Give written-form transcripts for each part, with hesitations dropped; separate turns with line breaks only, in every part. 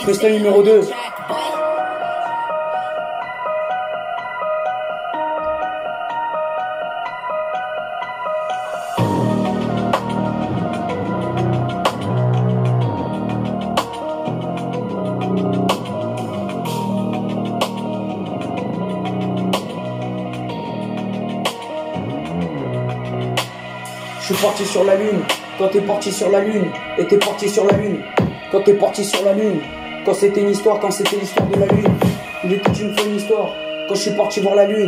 Freestyle numéro 2. Je suis parti sur la lune, quand t'es parti sur la lune, et t'es parti sur la lune, quand t'es parti sur la lune, quand c'était une histoire, quand c'était l'histoire de la lune, il était une fois une histoire, quand je suis parti voir la lune,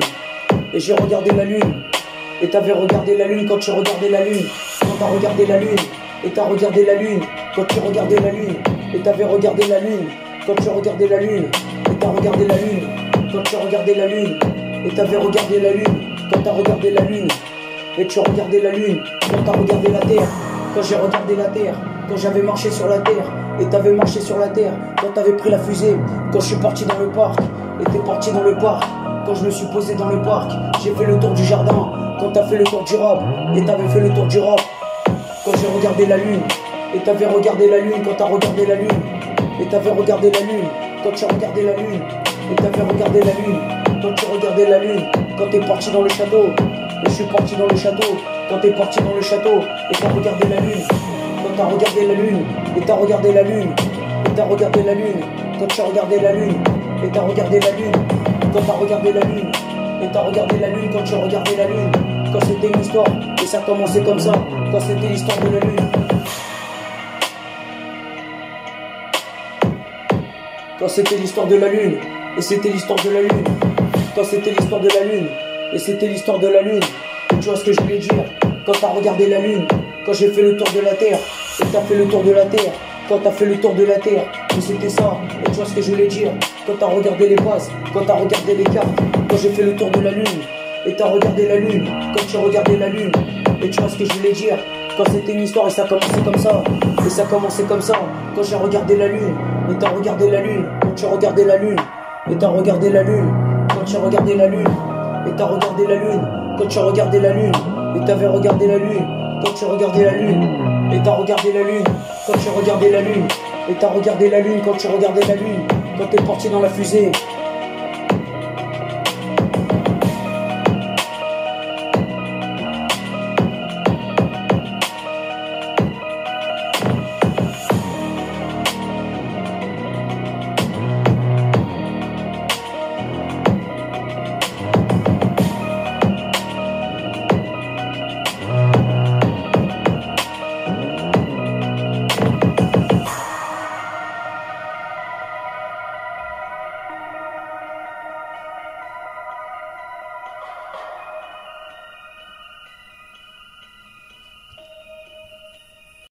et j'ai regardé la lune, et t'avais regardé la lune quand tu regardais la lune, quand t'as regardé la lune, et t'as regardé la lune, quand tu regardais la lune, et t'avais regardé la lune, quand tu regardais la lune, et t'as regardé la lune, quand tu regardais la lune, et t'avais regardé la lune, quand t'as regardé la lune, et tu regardais la lune, quand t'as regardé la terre, quand j'ai regardé la terre, quand j'avais marché sur la terre, et t'avais marché sur la terre, quand t'avais pris la fusée, quand je suis parti dans le parc, et t'es parti dans le parc, quand je me suis posé dans le parc, j'ai fait le tour du jardin, quand t'as fait le tour du rap, et t'avais fait le tour du rap, quand j'ai regardé la lune, et t'avais regardé la lune, quand t'as regardé la lune, et t'avais regardé la lune, quand tu regardais la lune, et t'avais regardé la lune, quand tu regardais la lune, quand t'es parti dans le château, et je suis parti dans le château, quand t'es parti dans le château, et t'as regardé la lune, quand t'as regardé la lune, et t'as regardé la lune, et t'as regardé la lune, quand tu as regardé la lune, et t'as regardé la lune, quand t'as regardé la lune, et t'as regardé la lune, quand tu as regardé la lune, quand c'était une histoire, et ça commençait comme ça, quand c'était l'histoire de la lune. Quand c'était l'histoire de la lune, et c'était l'histoire de la lune, quand c'était l'histoire de la lune, et c'était l'histoire de la lune, et tu vois ce que je voulais dire, quand t'as regardé la lune, quand j'ai fait le tour de la terre, et t'as fait le tour de la terre, quand t'as fait le tour de la terre, et c'était ça, et tu vois ce que je voulais dire, quand t'as regardé les bases, quand t'as regardé les cartes, quand j'ai fait le tour de la lune, et t'as regardé la lune, quand tu as regardé la lune, et tu vois ce que je voulais dire, quand c'était une histoire et ça commençait comme ça, et ça commençait comme ça, quand j'ai regardé la lune, et t'as regardé la lune, quand tu as regardé la lune, et t'as regardé la lune, quand tu as regardé la lune, et t'as regardé la lune, quand tu as regardé la lune, et t'avais regardé la lune, quand tu as regardé la lune, et t'as regardé la lune, quand tu as regardé la lune, et t'as regardé la lune, quand tu as regardé la lune, quand t'es parti dans la fusée,